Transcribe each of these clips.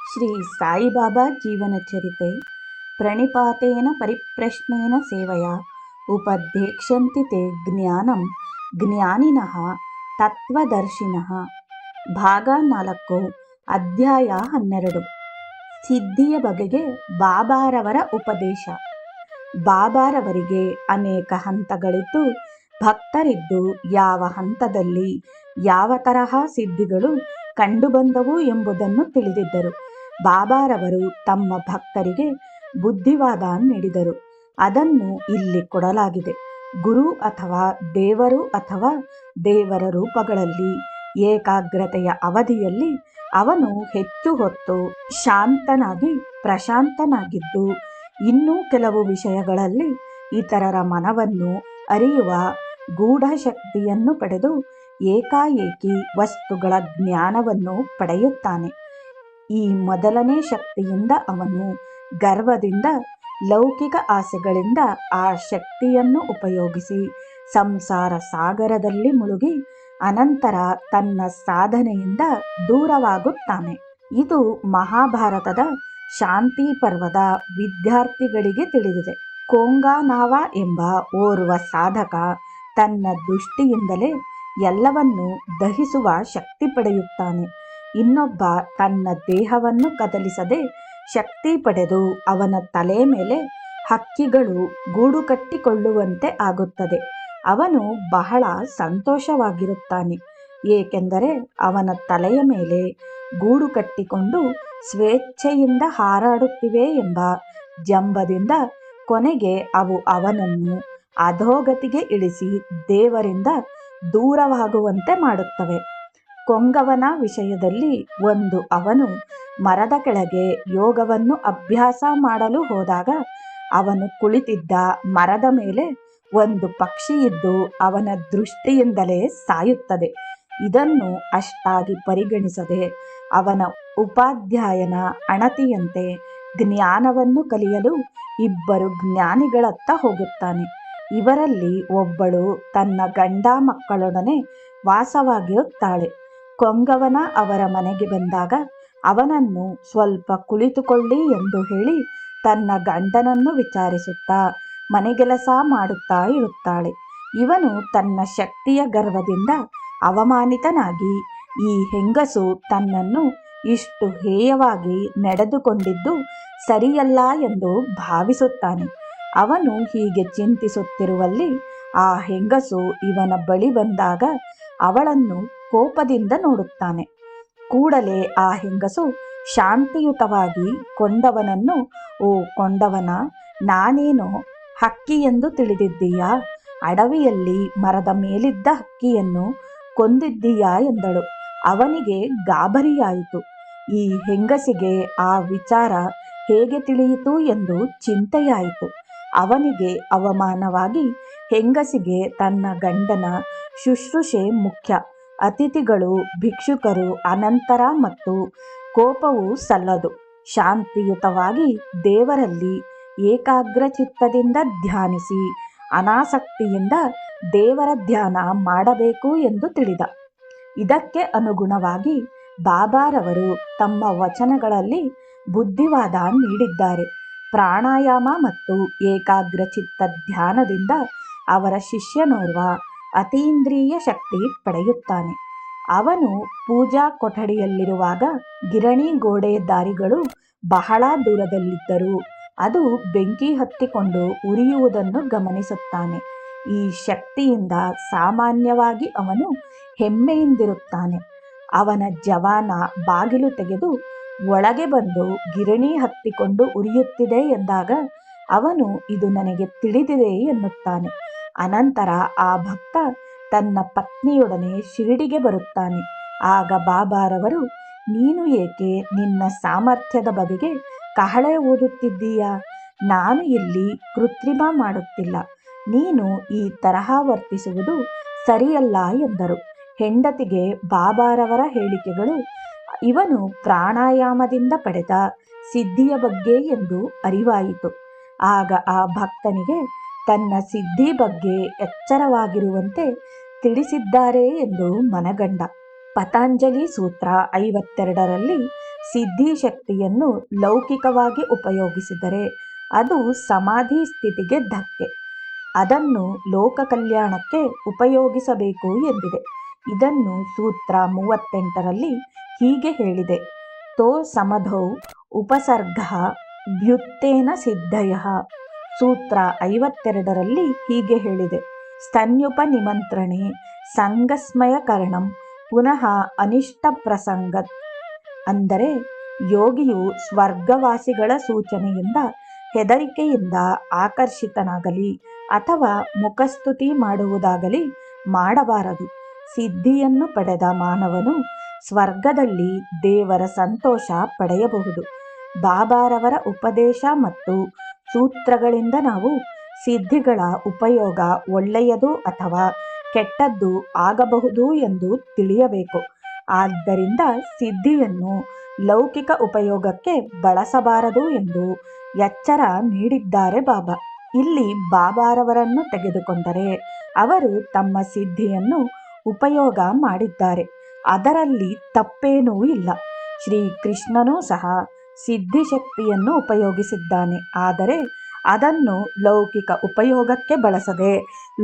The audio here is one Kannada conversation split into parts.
ಶ್ರೀ ಸಾಯಿಬಾಬಾ ಜೀವನಚರಿತೆ ಪ್ರಣಿಪಾತೇನ ಪರಿಪ್ರಶ್ನೇನ ಸೇವೆಯ ಉಪದೇಕ್ಷಂತಿ ತೇ ಜ್ಞಾನಂ ಜ್ಞಾನಿನಃ ತತ್ವದರ್ಶಿನಃ. ಭಾಗ 4, ಅಧ್ಯಾಯ 12. ಸಿದ್ಧಿಯ ಬಗೆಗೆ ಬಾಬಾರವರ ಉಪದೇಶ. ಬಾಬಾರವರಿಗೆ ಅನೇಕ ಹಂತಗಳಿದ್ದು, ಭಕ್ತರಿದ್ದು ಯಾವ ಹಂತದಲ್ಲಿ ಯಾವ ತರಹ ಸಿದ್ಧಿಗಳು ಕಂಡುಬಂದವು ಎಂಬುದನ್ನು ತಿಳಿದಿದ್ದರು. ಬಾಬಾರವರು ತಮ್ಮ ಭಕ್ತರಿಗೆ ಬುದ್ಧಿವಾದ ನೀಡಿದರು. ಅದನ್ನು ಇಲ್ಲಿ ಕೊಡಲಾಗಿದೆ. ಗುರು ಅಥವಾ ದೇವರು ಅಥವಾ ದೇವರ ರೂಪಗಳಲ್ಲಿ ಏಕಾಗ್ರತೆಯ ಅವಧಿಯಲ್ಲಿ ಅವನು ಹೆಚ್ಚು ಹೊತ್ತು ಶಾಂತನಾಗಿ ಪ್ರಶಾಂತನಾಗಿದ್ದು, ಇನ್ನೂ ಕೆಲವು ವಿಷಯಗಳಲ್ಲಿ ಇತರರ ಮನವನ್ನು ಅರಿಯುವ ಗೂಢಶಕ್ತಿಯನ್ನು ಪಡೆದು ಏಕಾಏಕಿ ವಸ್ತುಗಳ ಜ್ಞಾನವನ್ನು ಪಡೆಯುತ್ತಾನೆ. ಈ ಮೊದಲನೇ ಶಕ್ತಿಯಿಂದ ಅವನು ಗರ್ವದಿಂದ, ಲೌಕಿಕ ಆಸೆಗಳಿಂದ ಆ ಶಕ್ತಿಯನ್ನು ಉಪಯೋಗಿಸಿ ಸಂಸಾರ ಸಾಗರದಲ್ಲಿ ಮುಳುಗಿ ಅನಂತರ ತನ್ನ ಸಾಧನೆಯಿಂದ ದೂರವಾಗುತ್ತಾನೆ. ಇದು ಮಹಾಭಾರತದ ಶಾಂತಿ ಪರ್ವದ ವಿದ್ಯಾರ್ಥಿಗಳಿಗೆ ತಿಳಿದಿದೆ. ಕೊಂಗಾನಾವಾ ಎಂಬ ಓರ್ವ ಸಾಧಕ ತನ್ನ ದೃಷ್ಟಿಯಿಂದಲೇ ಎಲ್ಲವನ್ನೂ ದಹಿಸುವ ಶಕ್ತಿ ಪಡೆಯುತ್ತಾನೆ. ಇನ್ನೊಬ್ಬ ತನ್ನ ದೇಹವನ್ನು ಕದಲಿಸದೆ ಶಕ್ತಿ ಪಡೆದು ಅವನ ತಲೆ ಮೇಲೆ ಹಕ್ಕಿಗಳು ಗೂಡು ಕಟ್ಟಿಕೊಳ್ಳುವಂತೆ ಆಗುತ್ತದೆ. ಅವನು ಬಹಳ ಸಂತೋಷವಾಗಿರುತ್ತಾನೆ, ಏಕೆಂದರೆ ಅವನ ತಲೆಯ ಮೇಲೆ ಗೂಡು ಕಟ್ಟಿಕೊಂಡು ಸ್ವೇಚ್ಛೆಯಿಂದ ಹಾರಾಡುತ್ತಿವೆ ಎಂಬ ಜಂಬದಿಂದ ಕೊನೆಗೆ ಅವು ಅವನನ್ನು ಅಧೋಗತಿಗೆ ಇಳಿಸಿ ದೇವರಿಂದ ದೂರವಾಗುವಂತೆ ಮಾಡುತ್ತವೆ. ಕೊಂಗವನ ವಿಷಯದಲ್ಲಿ ಅವನು ಮರದ ಕೆಳಗೆ ಯೋಗವನ್ನು ಅಭ್ಯಾಸ ಮಾಡಲು ಹೋದಾಗ ಅವನು ಕುಳಿತಿದ್ದ ಮರದ ಮೇಲೆ ಒಂದು ಪಕ್ಷಿ ಇದ್ದು ಅವನ ದೃಷ್ಟಿಯಿಂದಲೇ ಸಾಯುತ್ತದೆ. ಇದನ್ನು ಅಷ್ಟಾಗಿ ಪರಿಗಣಿಸದೆ ಅವನ ಉಪಾಧ್ಯಾಯನ ಅಣತಿಯಂತೆ ಜ್ಞಾನವನ್ನು ಕಲಿಯಲು ಇಬ್ಬರು ಜ್ಞಾನಿಗಳತ್ತ ಹೋಗುತ್ತಾನೆ. ಇವರಲ್ಲಿ ಒಬ್ಬಳು ತನ್ನ ಗಂಡ ಮಕ್ಕಳೊಡನೆ ವಾಸವಾಗಿರುತ್ತಾಳೆ. ಕೊಂಗವನ ಅವರ ಮನೆಗೆ ಬಂದಾಗ ಅವನನ್ನು ಸ್ವಲ್ಪ ಕುಳಿತುಕೊಳ್ಳಿ ಎಂದು ಹೇಳಿ ತನ್ನ ಗಂಡನನ್ನು ವಿಚಾರಿಸುತ್ತಾ ಮನೆಗೆಲಸ ಮಾಡುತ್ತಾ ಇರುತ್ತಾಳೆ. ಇವನು ತನ್ನ ಶಕ್ತಿಯ ಗರ್ವದಿಂದ ಅವಮಾನಿತನಾಗಿ ಈ ಹೆಂಗಸು ತನ್ನನ್ನು ಇಷ್ಟು ಹೇಯವಾಗಿ ನಡೆದುಕೊಂಡಿದ್ದು ಸರಿಯಲ್ಲ ಎಂದು ಭಾವಿಸುತ್ತಾನೆ. ಅವನು ಹೀಗೆ ಚಿಂತಿಸುತ್ತಿರುವಲ್ಲಿ ಆ ಹೆಂಗಸು ಇವನ ಬಳಿ ಬಂದಾಗ ಅವಳನ್ನು ಕೋಪದಿಂದ ನೋಡುತ್ತಾನೆ. ಕೂಡಲೇ ಆ ಹೆಂಗಸು ಶಾಂತಿಯುತವಾಗಿ ಕೊಂಡವನನ್ನು, ಓ ಕೊಂಡವನ, ನಾನೇನೋ ಹಕ್ಕಿ ಎಂದು ತಿಳಿದಿದ್ದೀಯಾ? ಅಡವಿಯಲ್ಲಿ ಮರದ ಮೇಲಿದ್ದ ಹಕ್ಕಿಯನ್ನು ಕೊಂದಿದ್ದೀಯಾ ಎಂದಳು. ಅವನಿಗೆ ಗಾಬರಿಯಾಯಿತು. ಈ ಹೆಂಗಸಿಗೆ ಆ ವಿಚಾರ ಹೇಗೆ ತಿಳಿಯಿತು ಎಂದು ಚಿಂತೆಯಾಯಿತು. ಅವನಿಗೆ ಅವಮಾನವಾಗಿ ಹೆಂಗಸಿಗೆ ತನ್ನ ಗಂಡನ ಶುಶ್ರೂಷೆ ಮುಖ್ಯ, ಅತಿಥಿಗಳು, ಭಿಕ್ಷುಕರು ಅನಂತರ ಮತ್ತು ಕೋಪವು ಸಲ್ಲದು. ಶಾಂತಿಯುತವಾಗಿ ದೇವರಲ್ಲಿ ಏಕಾಗ್ರಚಿತ್ತದಿಂದ ಧ್ಯಾನಿಸಿ ಅನಾಸಕ್ತಿಯಿಂದ ದೇವರ ಧ್ಯಾನ ಮಾಡಬೇಕು ಎಂದು ತಿಳಿದ. ಇದಕ್ಕೆ ಅನುಗುಣವಾಗಿ ಬಾಬಾರವರು ತಮ್ಮ ವಚನಗಳಲ್ಲಿ ಬುದ್ಧಿವಾದ ನೀಡಿದ್ದಾರೆ. ಪ್ರಾಣಾಯಾಮ ಮತ್ತು ಏಕಾಗ್ರಚಿತ್ತ ಧ್ಯಾನದಿಂದ ಅವರ ಶಿಷ್ಯನೋರ್ವ ಅತೀಂದ್ರಿಯ ಶಕ್ತಿ ಪಡೆಯುತ್ತಾನೆ. ಅವನು ಪೂಜಾ ಕೊಠಡಿಯಲ್ಲಿರುವಾಗ ಗಿರಣಿ ಗೋಡೆ ದಾರಿಗಳು ಬಹಳ ದೂರದಲ್ಲಿದ್ದರೂ ಅದು ಬೆಂಕಿ ಹತ್ತಿಕೊಂಡು ಉರಿಯುವುದನ್ನು ಗಮನಿಸುತ್ತಾನೆ. ಈ ಶಕ್ತಿಯಿಂದ ಸಾಮಾನ್ಯವಾಗಿ ಅವನು ಹೆಮ್ಮೆಯಿಂದಿರುತ್ತಾನೆ. ಅವನ ಜವಾನ ಬಾಗಿಲು ತೆಗೆದು ಒಳಗೆ ಬಂದು ಗಿರಣಿ ಹತ್ತಿಕೊಂಡು ಉರಿಯುತ್ತಿದೆ ಎಂದಾಗ ಅವನು ಇದು ನನಗೆ ತಿಳಿದಿದೆ ಎನ್ನುತ್ತಾನೆ. ಅನಂತರ ಆ ಭಕ್ತ ತನ್ನ ಪತ್ನಿಯೊಡನೆ ಶಿರಡಿಗೆ ಬರುತ್ತಾನೆ. ಆಗ ಬಾಬಾರವರು, ನೀನು ಏಕೆ ನಿನ್ನ ಸಾಮರ್ಥ್ಯದ ಬಗೆಗೆ ಕಹಳೆ ಊದುತ್ತಿದ್ದೀಯಾ? ನಾನು ಇಲ್ಲಿ ಕೃತ್ರಿಮ ಮಾಡುತ್ತಿಲ್ಲ. ನೀನು ಈ ತರಹ ವರ್ತಿಸುವುದು ಸರಿಯಲ್ಲ ಎಂದರು. ಹೆಂಡತಿಗೆ ಬಾಬಾರವರ ಹೇಳಿಕೆಗಳು ಇವನು ಪ್ರಾಣಾಯಾಮದಿಂದ ಪಡೆದ ಸಿದ್ಧಿಯ ಬಗ್ಗೆ ಎಂದು ಅರಿವಾಯಿತು. ಆಗ ಆ ಭಕ್ತನಿಗೆ ತನ್ನ ಸಿದ್ಧಿ ಬಗ್ಗೆ ಎಚ್ಚರವಾಗಿರುವಂತೆ ತಿಳಿಸಿದ್ದಾರೆ ಎಂದು ಮನಗಂಡ. ಪತಂಜಲಿ ಸೂತ್ರ 52ರಲ್ಲಿ ಸಿದ್ಧಿ ಶಕ್ತಿಯನ್ನು ಲೌಕಿಕವಾಗಿ ಉಪಯೋಗಿಸಿದರೆ ಅದು ಸಮಾಧಿ ಸ್ಥಿತಿಗೆ ಧಕ್ಕೆ. ಅದನ್ನು ಲೋಕ ಕಲ್ಯಾಣಕ್ಕೆ ಉಪಯೋಗಿಸಬೇಕು ಎಂದಿದೆ. ಇದನ್ನು ಸೂತ್ರ 38ರಲ್ಲಿ ಹೀಗೆ ಹೇಳಿದೆ: ತೋ ಸಮಧೌ ಉಪಸರ್ಗ ಭ್ಯುತ್ತೇನ ಸಿದ್ಧಯಃ. ಸೂತ್ರ 52ರಲ್ಲಿ ಹೀಗೆ ಹೇಳಿದೆ: ಸ್ತನ್ಯುಪನಿಮಂತ್ರಣೆ ಸಂಗಸ್ಮಯ ಕರಣಂ ಪುನಃ ಅನಿಷ್ಟ ಪ್ರಸಂಗತ್. ಅಂದರೆ ಯೋಗಿಯು ಸ್ವರ್ಗವಾಸಿಗಳ ಸೂಚನೆಯಿಂದ ಹೆದರಿಕೆಯಿಂದ ಆಕರ್ಷಿತನಾಗಲಿ ಅಥವಾ ಮುಖಸ್ತುತಿ ಮಾಡುವುದಾಗಲಿ ಮಾಡಬಾರದು. ಸಿದ್ಧಿಯನ್ನು ಪಡೆದ ಮಾನವನು ಸ್ವರ್ಗದಲ್ಲಿ ದೇವರ ಸಂತೋಷ ಪಡೆಯಬಹುದು. ಬಾಬಾರವರ ಉಪದೇಶ ಮತ್ತು ಸೂತ್ರಗಳಿಂದ ನಾವು ಸಿದ್ಧಿಗಳ ಉಪಯೋಗ ಒಳ್ಳೆಯದು ಅಥವಾ ಕೆಟ್ಟದ್ದು ಆಗಬಹುದು ಎಂದು ತಿಳಿಯಬೇಕು. ಆದ್ದರಿಂದ ಸಿದ್ಧಿಯನ್ನು ಲೌಕಿಕ ಉಪಯೋಗಕ್ಕೆ ಬಳಸಬಾರದು ಎಂದು ಎಚ್ಚರ ನೀಡಿದ್ದಾರೆ ಬಾಬಾ. ಇಲ್ಲಿ ಬಾಬಾರವರನ್ನು ತೆಗೆದುಕೊಂಡರೆ ಅವರು ತಮ್ಮ ಸಿದ್ಧಿಯನ್ನು ಉಪಯೋಗ ಮಾಡಿದ್ದಾರೆ. ಅದರಲ್ಲಿ ತಪ್ಪೇನೂ ಇಲ್ಲ. ಶ್ರೀಕೃಷ್ಣನೂ ಸಹ ಸಿದ್ಧಿಶಕ್ತಿಯನ್ನು ಉಪಯೋಗಿಸಿದ್ದಾನೆ. ಆದರೆ ಅದನ್ನು ಲೌಕಿಕ ಉಪಯೋಗಕ್ಕೆ ಬಳಸದೆ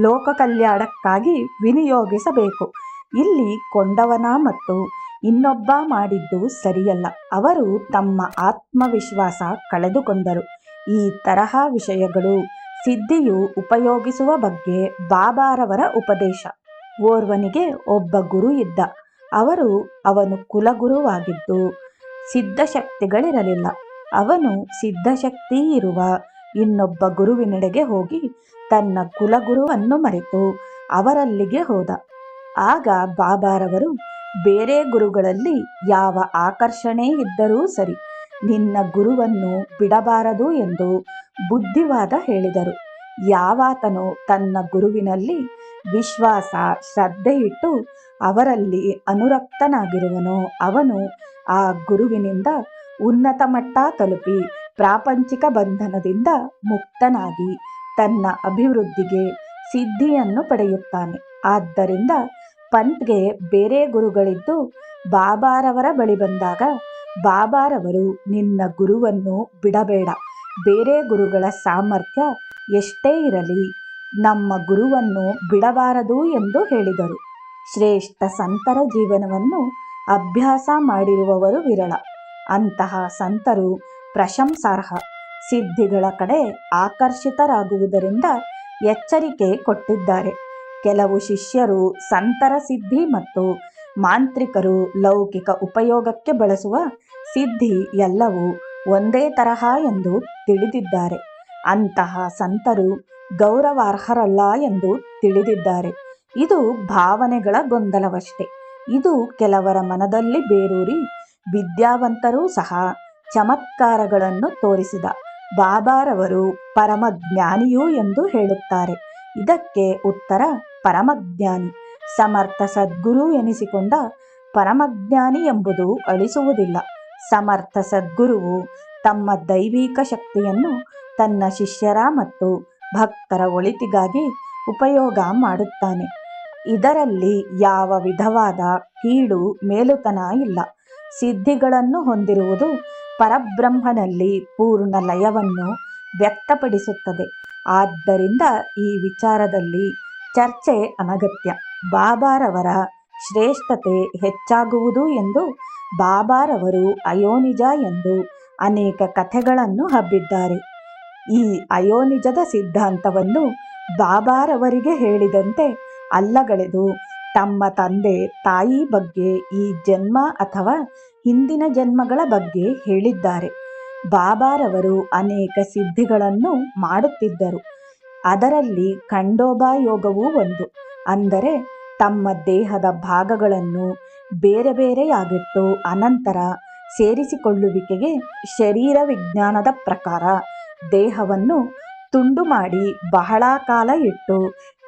ಲೋಕ ಕಲ್ಯಾಣಕ್ಕಾಗಿ ವಿನಿಯೋಗಿಸಬೇಕು. ಇಲ್ಲಿ ಕೊಂಡವನ ಮತ್ತು ಇನ್ನೊಬ್ಬ ಮಾಡಿದ್ದು ಸರಿಯಲ್ಲ. ಅವರು ತಮ್ಮ ಆತ್ಮವಿಶ್ವಾಸ ಕಳೆದುಕೊಂಡರು. ಈ ತರಹ ವಿಷಯಗಳು ಸಿದ್ಧಿಯು ಉಪಯೋಗಿಸುವ ಬಗ್ಗೆ ಬಾಬಾರವರ ಉಪದೇಶ. ಓರ್ವನಿಗೆ ಒಬ್ಬ ಗುರು ಇದ್ದ. ಅವನು ಕುಲಗುರುವಾಗಿದ್ದು ಸಿದ್ಧಶಕ್ತಿಗಳಿರಲಿಲ್ಲ. ಅವನು ಸಿದ್ಧಶಕ್ತಿ ಇರುವ ಇನ್ನೊಬ್ಬ ಗುರುವಿನೆಡೆಗೆ ಹೋಗಿ ತನ್ನ ಕುಲಗುರುವನ್ನು ಮರೆತು ಅವರಲ್ಲಿಗೆ ಹೋದ. ಆಗ ಬಾಬಾರವರು, ಬೇರೆ ಗುರುಗಳಲ್ಲಿ ಯಾವ ಆಕರ್ಷಣೆ ಇದ್ದರೂ ಸರಿ, ನಿನ್ನ ಗುರುವನ್ನು ಬಿಡಬಾರದು ಎಂದು ಬುದ್ಧಿವಾದ ಹೇಳಿದರು. ಯಾವಾತನು ತನ್ನ ಗುರುವಿನಲ್ಲಿ ವಿಶ್ವಾಸ ಶ್ರದ್ಧೆಯಿಟ್ಟು ಅವರಲ್ಲಿ ಅನುರಕ್ತನಾಗಿರುವನೋ ಅವನು ಆ ಗುರುವಿನಿಂದ ಉನ್ನತ ಮಟ್ಟ ತಲುಪಿ ಪ್ರಾಪಂಚಿಕ ಬಂಧನದಿಂದ ಮುಕ್ತನಾಗಿ ತನ್ನ ಅಭಿವೃದ್ಧಿಗೆ ಸಿದ್ಧಿಯನ್ನು ಪಡೆಯುತ್ತಾನೆ. ಆದ್ದರಿಂದ ಪಂತ್ಗೆ ಬೇರೆ ಗುರುಗಳಿದ್ದು ಬಾಬಾರವರ ಬಳಿ ಬಂದಾಗ ಬಾಬಾರವರು, ನಿನ್ನ ಗುರುವನ್ನು ಬಿಡಬೇಡ. ಬೇರೆ ಗುರುಗಳ ಸಾಮರ್ಥ್ಯ ಎಷ್ಟೇ ಇರಲಿ ನಮ್ಮ ಗುರುವನ್ನು ಬಿಡಬಾರದು ಎಂದು ಹೇಳಿದರು. ಶ್ರೇಷ್ಠ ಸಂತರ ಜೀವನವನ್ನು ಅಭ್ಯಾಸ ಮಾಡಿರುವವರು ವಿರಳ. ಅಂತಹ ಸಂತರು ಪ್ರಶಂಸಾರ್ಹ. ಸಿದ್ಧಿಗಳ ಕಡೆ ಆಕರ್ಷಿತರಾಗುವುದರಿಂದ ಎಚ್ಚರಿಕೆ ಕೊಟ್ಟಿದ್ದಾರೆ. ಕೆಲವು ಶಿಷ್ಯರು ಸಂತರ ಸಿದ್ಧಿ ಮತ್ತು ಮಾಂತ್ರಿಕರು ಲೌಕಿಕ ಉಪಯೋಗಕ್ಕೆ ಬಳಸುವ ಸಿದ್ಧಿ ಎಲ್ಲವೂ ಒಂದೇ ತರಹ ಎಂದು ತಿಳಿದಿದ್ದಾರೆ. ಅಂತಹ ಸಂತರು ಗೌರವಾರ್ಹರಲ್ಲ ಎಂದು ತಿಳಿದಿದ್ದಾರೆ. ಇದು ಭಾವನೆಗಳ ಗೊಂದಲವಷ್ಟೇ. ಇದು ಕೆಲವರ ಮನದಲ್ಲಿ ಬೇರೂರಿ ವಿದ್ಯಾವಂತರೂ ಸಹ ಚಮತ್ಕಾರಗಳನ್ನು ತೋರಿಸಿದ ಬಾಬಾರವರು ಪರಮಜ್ಞಾನಿಯೂ ಎಂದು ಹೇಳುತ್ತಾರೆ. ಇದಕ್ಕೆ ಉತ್ತರ ಪರಮಜ್ಞಾನಿ. ಸಮರ್ಥ ಸದ್ಗುರು ಎನಿಸಿಕೊಂಡ ಪರಮಜ್ಞಾನಿ ಎಂಬುದು ಅಳಿಸುವುದಿಲ್ಲ. ಸಮರ್ಥ ಸದ್ಗುರುವು ತಮ್ಮ ದೈವಿಕ ಶಕ್ತಿಯನ್ನು ತನ್ನ ಶಿಷ್ಯರ ಮತ್ತು ಭಕ್ತರ ಒಳಿತಿಗಾಗಿ ಉಪಯೋಗ ಮಾಡುತ್ತಾನೆ. ಇದರಲ್ಲಿ ಯಾವ ವಿಧವಾದ ಕೀಳು ಮೇಲುತನ ಇಲ್ಲ. ಸಿದ್ಧಿಗಳನ್ನು ಹೊಂದಿರುವುದು ಪರಬ್ರಹ್ಮನಲ್ಲಿ ಪೂರ್ಣ ಲಯವನ್ನು ವ್ಯಕ್ತಪಡಿಸುತ್ತದೆ. ಆದ್ದರಿಂದ ಈ ವಿಚಾರದಲ್ಲಿ ಚರ್ಚೆ ಅನಗತ್ಯ. ಬಾಬಾರವರ ಶ್ರೇಷ್ಠತೆ ಹೆಚ್ಚಾಗುವುದು ಎಂದು ಬಾಬಾರವರು ಅಯೋನಿಜ ಎಂದು ಅನೇಕ ಕಥೆಗಳನ್ನು ಹಬ್ಬಿದ್ದಾರೆ. ಈ ಅಯೋನಿಜದ ಸಿದ್ಧಾಂತವನ್ನು ಬಾಬಾರವರಿಗೆ ಹೇಳಿದಂತೆ ಅಲ್ಲಗಳೆದು ತಮ್ಮ ತಂದೆ ತಾಯಿ ಬಗ್ಗೆ, ಈ ಜನ್ಮ ಅಥವಾ ಹಿಂದಿನ ಜನ್ಮಗಳ ಬಗ್ಗೆ ಹೇಳಿದ್ದಾರೆ. ಬಾಬಾರವರು ಅನೇಕ ಸಿದ್ಧಿಗಳನ್ನು ಮಾಡುತ್ತಿದ್ದರು. ಅದರಲ್ಲಿ ಖಂಡೋಬಾ ಯೋಗವೂ ಒಂದು. ಅಂದರೆ ತಮ್ಮ ದೇಹದ ಭಾಗಗಳನ್ನು ಬೇರೆ ಬೇರೆಯಾಗಿಟ್ಟು ಅನಂತರ ಸೇರಿಸಿಕೊಳ್ಳುವಿಕೆಗೆ ಶರೀರ ವಿಜ್ಞಾನದ ಪ್ರಕಾರ ದೇಹವನ್ನು ತುಂಡು ಮಾಡಿ ಬಹಳ ಕಾಲ ಇಟ್ಟು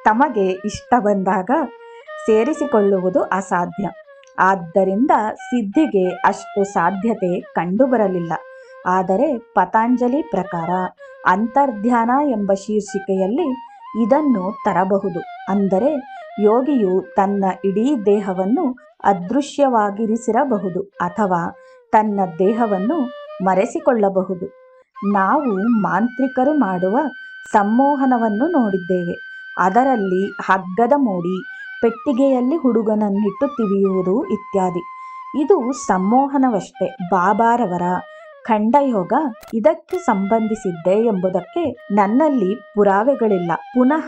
ತಮಗೆ ಇಷ್ಟ ಬಂದಾಗ ಸೇರಿಸಿಕೊಳ್ಳುವುದು ಅಸಾಧ್ಯ. ಆದ್ದರಿಂದ ಸಿದ್ಧಿಗೆ ಅಷ್ಟು ಸಾಧ್ಯತೆ ಕಂಡುಬರಲಿಲ್ಲ. ಆದರೆ ಪತಂಜಲಿ ಪ್ರಕಾರ ಅಂತರ್ಧ್ಯಾನ ಎಂಬ ಶೀರ್ಷಿಕೆಯಲ್ಲಿ ಇದನ್ನು ತರಬಹುದು. ಅಂದರೆ ಯೋಗಿಯು ತನ್ನ ಇಡೀ ದೇಹವನ್ನು ಅದೃಶ್ಯವಾಗಿರಿಸಿರಬಹುದು ಅಥವಾ ತನ್ನ ದೇಹವನ್ನು ಮರೆಸಿಕೊಳ್ಳಬಹುದು. ನಾವು ಮಾಂತ್ರಿಕರು ಮಾಡುವ ಸಂಮೋಹನವನ್ನು ನೋಡಿದ್ದೇವೆ. ಅದರಲ್ಲಿ ಹಗ್ಗದ ಮೋಡಿ, ಪೆಟ್ಟಿಗೆಯಲ್ಲಿ ಹುಡುಗನನ್ನಿಟ್ಟು ತಿವಿಯುವುದು ಇತ್ಯಾದಿ. ಇದು ಸಂಮೋಹನವಷ್ಟೇ. ಬಾಬಾರವರ ಖಂಡಯೋಗ ಇದಕ್ಕೆ ಸಂಬಂಧಿಸಿದ್ದೆ ಎಂಬುದಕ್ಕೆ ನನ್ನಲ್ಲಿ ಪುರಾವೆಗಳಿಲ್ಲ. ಪುನಃ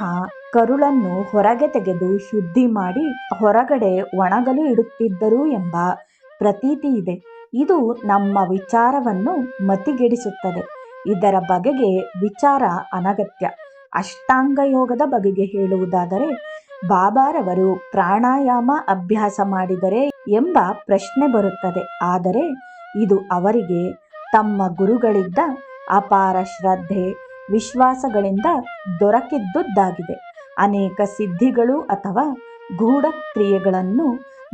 ಕರುಳನ್ನು ಹೊರಗೆ ತೆಗೆದು ಶುದ್ಧಿ ಮಾಡಿ ಹೊರಗಡೆ ಒಣಗಲು ಇಡುತ್ತಿದ್ದರು ಎಂಬ ಪ್ರತೀತಿ ಇದೆ. ಇದು ನಮ್ಮ ವಿಚಾರವನ್ನು ಮತಿಗೆಡಿಸುತ್ತದೆ. ಇದರ ಬಗೆಗೆ ವಿಚಾರ ಅನಗತ್ಯ. ಅಷ್ಟಾಂಗ ಯೋಗದ ಬಗೆಗೆ ಹೇಳುವುದಾದರೆ, ಬಾಬಾರವರು ಪ್ರಾಣಾಯಾಮ ಅಭ್ಯಾಸ ಮಾಡಿದರೆ ಎಂಬ ಪ್ರಶ್ನೆ ಬರುತ್ತದೆ. ಆದರೆ ಇದು ಅವರಿಗೆ ತಮ್ಮ ಗುರುಗಳಿದ್ದ ಅಪಾರ ಶ್ರದ್ಧೆ, ವಿಶ್ವಾಸಗಳಿಂದ ದೊರಕಿದ್ದುದಾಗಿದೆ. ಅನೇಕ ಸಿದ್ಧಿಗಳು ಅಥವಾ ಗೂಢ ಕ್ರಿಯೆಗಳನ್ನು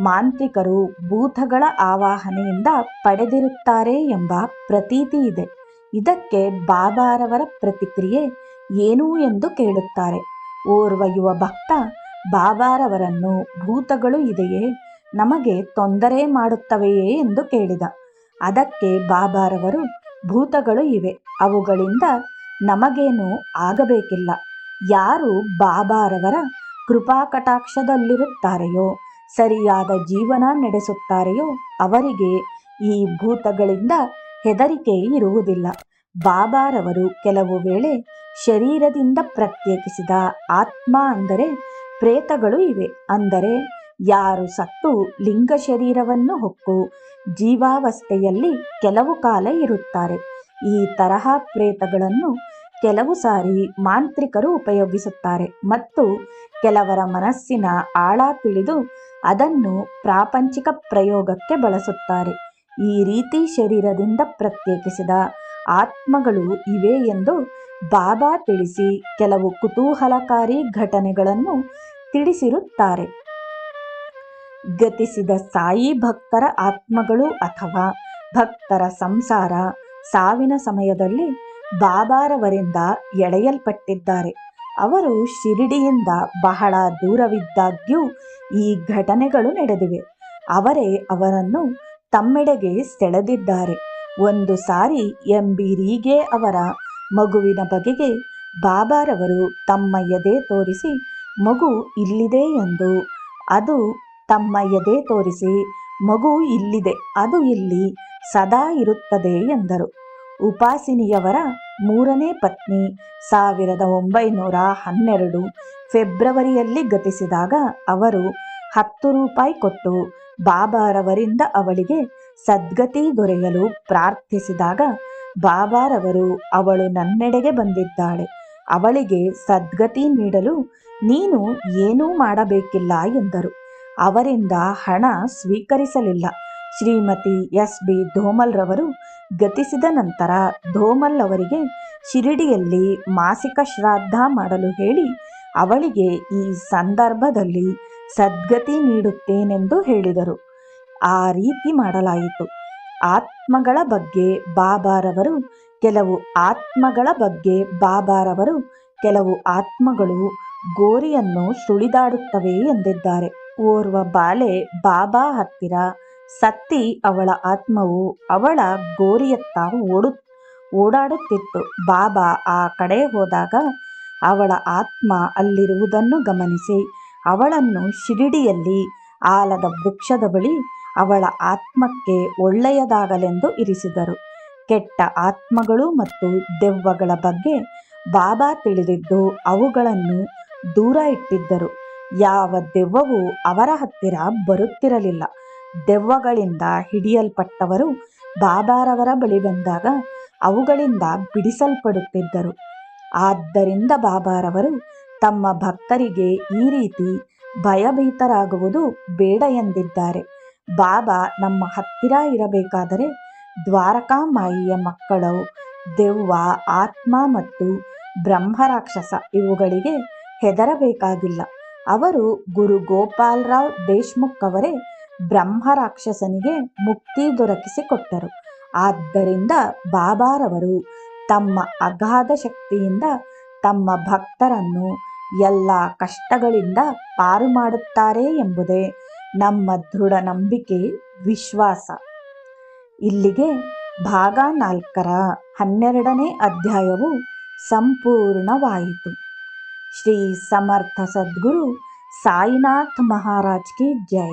ಮಾಂತ್ರಿಕರು ಭೂತಗಳ ಆವಾಹನೆಯಿಂದ ಪಡೆದಿರುತ್ತಾರೆ ಎಂಬ ಪ್ರತೀತಿ ಇದೆ. ಇದಕ್ಕೆ ಬಾಬಾರವರ ಪ್ರತಿಕ್ರಿಯೆ ಏನು ಎಂದು ಕೇಳುತ್ತಾರೆ. ಓರ್ವ ಯುವ ಭಕ್ತ ಬಾಬಾರವರನ್ನು ಭೂತಗಳು ಇದೆಯೇ, ನಮಗೆ ತೊಂದರೆ ಮಾಡುತ್ತವೆಯೇ ಎಂದು ಕೇಳಿದ. ಅದಕ್ಕೆ ಬಾಬಾರವರು, ಭೂತಗಳು ಇವೆ, ಅವುಗಳಿಂದ ನಮಗೇನು ಆಗಬೇಕಿಲ್ಲ. ಯಾರು ಬಾಬಾರವರ ಕೃಪಾಕಟಾಕ್ಷದಲ್ಲಿರುತ್ತಾರೆಯೋ, ಸರಿಯಾದ ಜೀವನ ನಡೆಸುತ್ತಾರೆಯೋ ಅವರಿಗೆ ಈ ಭೂತಗಳಿಂದ ಹೆದರಿಕೆ ಇರುವುದಿಲ್ಲ. ಬಾಬಾರವರು ಕೆಲವು ವೇಳೆ ಶರೀರದಿಂದ ಪ್ರತ್ಯೇಕಿಸಿದ ಆತ್ಮ ಅಂದರೆ ಪ್ರೇತಗಳು ಇವೆ. ಅಂದರೆ ಯಾರು ಸತ್ತು ಲಿಂಗ ಶರೀರವನ್ನು ಹೊಕ್ಕು ಜೀವಾವಸ್ಥೆಯಲ್ಲಿ ಕೆಲವು ಕಾಲ ಇರುತ್ತಾರೆ. ಈ ತರಹ ಪ್ರೇತಗಳನ್ನು ಕೆಲವು ಸಾರಿ ಮಾಂತ್ರಿಕರು ಉಪಯೋಗಿಸುತ್ತಾರೆ ಮತ್ತು ಕೆಲವರ ಮನಸ್ಸಿನ ಆಳ ತಿಳಿದು ಅದನ್ನು ಪ್ರಾಪಂಚಿಕ ಪ್ರಯೋಗಕ್ಕೆ ಬಳಸುತ್ತಾರೆ. ಈ ರೀತಿ ಶರೀರದಿಂದ ಪ್ರತ್ಯೇಕಿಸಿದ ಆತ್ಮಗಳು ಇವೆ ಎಂದು ಬಾಬಾ ತಿಳಿಸಿ ಕೆಲವು ಕುತೂಹಲಕಾರಿ ಘಟನೆಗಳನ್ನು ತಿಳಿಸಿರುತ್ತಾರೆ. ಗತಿಸಿದ ಸಾಯಿ ಭಕ್ತರ ಆತ್ಮಗಳು ಅಥವಾ ಭಕ್ತರ ಸಂಸಾರ ಸಾವಿನ ಸಮಯದಲ್ಲಿ ಬಾಬಾರವರಿಂದ ಎಳೆಯಲ್ಪಟ್ಟಿದ್ದಾರೆ. ಅವರು ಶಿರಿಡಿಯಿಂದ ಬಹಳ ದೂರವಿದ್ದಾಗ್ಯೂ ಈ ಘಟನೆಗಳು ನಡೆದಿವೆ. ಅವರೇ ಅವರನ್ನು ತಮ್ಮೆಡೆಗೆ ಸೆಳೆದಿದ್ದಾರೆ. ಒಂದು ಸಾರಿ ಎಂಬಿರೀಗೆ ಅವರ ಮಗುವಿನ ಬಗೆಗೆ ಬಾಬಾರವರು ತಮ್ಮ ಎದೆ ತೋರಿಸಿ ಮಗು ಇಲ್ಲಿದೆ ಎಂದು, ಅದು ತಮ್ಮ ಎದೆ ತೋರಿಸಿ ಮಗು ಇಲ್ಲಿದೆ, ಅದು ಇಲ್ಲಿ ಸದಾ ಇರುತ್ತದೆ ಎಂದರು. ಉಪಾಸಿನಿಯವರ 3ನೇ ಪತ್ನಿ 1912 ಫೆಬ್ರವರಿಯಲ್ಲಿ ಗತಿಸಿದಾಗ ಅವರು 10 ರೂಪಾಯಿ ಕೊಟ್ಟು ಬಾಬಾರವರಿಂದ ಅವಳಿಗೆ ಸದ್ಗತಿ ದೊರೆಯಲು ಪ್ರಾರ್ಥಿಸಿದಾಗ ಬಾಬಾರವರು, ಅವಳು ನನ್ನೆಡೆಗೆ ಬಂದಿದ್ದಾಳೆ, ಅವಳಿಗೆ ಸದ್ಗತಿ ನೀಡಲು ನೀನು ಏನೂ ಮಾಡಬೇಕಿಲ್ಲ ಎಂದರು. ಅವರಿಂದ ಹಣ ಸ್ವೀಕರಿಸಲಿಲ್ಲ. ಶ್ರೀಮತಿ ಎಸ್.ಬಿ. ಧೋಮಲ್ ರವರು ಗತಿಸಿದ ನಂತರ ಧೋಮಲ್ ಅವರಿಗೆ ಶಿರಿಡಿಯಲ್ಲಿ ಮಾಸಿಕ ಶ್ರಾದ್ದ ಮಾಡಲು ಹೇಳಿ ಅವಳಿಗೆ ಈ ಸಂದರ್ಭದಲ್ಲಿ ಸದ್ಗತಿ ನೀಡುತ್ತೇನೆಂದು ಹೇಳಿದರು. ಆ ರೀತಿ ಮಾಡಲಾಯಿತು. ಆತ್ಮಗಳ ಬಗ್ಗೆ ಬಾಬಾರವರು ಕೆಲವು ಆತ್ಮಗಳು ಗೋರಿಯನ್ನು ಸುಳಿದಾಡುತ್ತವೆ ಎಂದಿದ್ದಾರೆ. ಓರ್ವ ಬಾಲೆ ಬಾಬಾ ಹತ್ತಿರ ಸತ್ತಿ ಅವಳ ಆತ್ಮವು ಅವಳ ಗೋರಿಯತ್ತ ಓಡಾಡುತ್ತಿತ್ತು. ಬಾಬಾ ಆ ಕಡೆ ಹೋದಾಗ ಅವಳ ಆತ್ಮ ಅಲ್ಲಿರುವುದನ್ನು ಗಮನಿಸಿ ಅವಳನ್ನು ಶಿರಿಡಿಯಲ್ಲಿ ಆಲದ ವೃಕ್ಷದ ಬಳಿ ಅವಳ ಆತ್ಮಕ್ಕೆ ಒಳ್ಳೆಯದಾಗಲೆಂದು ಇರಿಸಿದರು. ಕೆಟ್ಟ ಆತ್ಮಗಳು ಮತ್ತು ದೆವ್ವಗಳ ಬಗ್ಗೆ ಬಾಬಾ ತಿಳಿದಿದ್ದು ಅವುಗಳನ್ನು ದೂರ ಇಟ್ಟಿದ್ದರು. ಯಾವ ದೆವ್ವವೂ ಅವರ ಹತ್ತಿರ ಬರುತ್ತಿರಲಿಲ್ಲ. ದೆವ್ವಗಳಿಂದ ಹಿಡಿಯಲ್ಪಟ್ಟವರು ಬಾಬಾರವರ ಬಳಿ ಬಂದಾಗ ಅವುಗಳಿಂದ ಬಿಡಿಸಲ್ಪಡುತ್ತಿದ್ದರು. ಆದ್ದರಿಂದ ಬಾಬಾರವರು ತಮ್ಮ ಭಕ್ತರಿಗೆ ಈ ರೀತಿ ಭಯಭೀತರಾಗುವುದು ಬೇಡ ಎಂದಿದ್ದಾರೆ. ಬಾಬಾ ನಮ್ಮ ಹತ್ತಿರ ಇರಬೇಕಾದರೆ ದ್ವಾರಕಾಮಾಯಿಯ ಮಕ್ಕಳು ದೆವ್ವ, ಆತ್ಮ ಮತ್ತು ಬ್ರಹ್ಮರಾಕ್ಷಸ ಇವುಗಳಿಗೆ ಹೆದರಬೇಕಾಗಿಲ್ಲ. ಅವರು ಗುರು ಗೋಪಾಲರಾವ್ ದೇಶ್ಮುಖ್ ಅವರೇ ಬ್ರಹ್ಮರಾಕ್ಷಸನಿಗೆ ಮುಕ್ತಿ ದೊರಕಿಸಿಕೊಟ್ಟರು. ಆದ್ದರಿಂದ ಬಾಬಾರವರು ತಮ್ಮ ಅಗಾಧ ಶಕ್ತಿಯಿಂದ ತಮ್ಮ ಭಕ್ತರನ್ನು ಎಲ್ಲ ಕಷ್ಟಗಳಿಂದ ಪಾರು ಮಾಡುತ್ತಾರೆ ಎಂಬುದೇ ನಮ್ಮ ದೃಢ ನಂಬಿಕೆ, ವಿಶ್ವಾಸ. ಇಲ್ಲಿಗೆ ಭಾಗ 4ರ 12ನೇ ಅಧ್ಯಾಯವು ಸಂಪೂರ್ಣವಾಯಿತು. ಶ್ರೀ ಸಮರ್ಥ ಸದ್ಗುರು ಸಾಯಿನಾಥ್ ಮಹಾರಾಜ್ ಕಿ ಜೈ.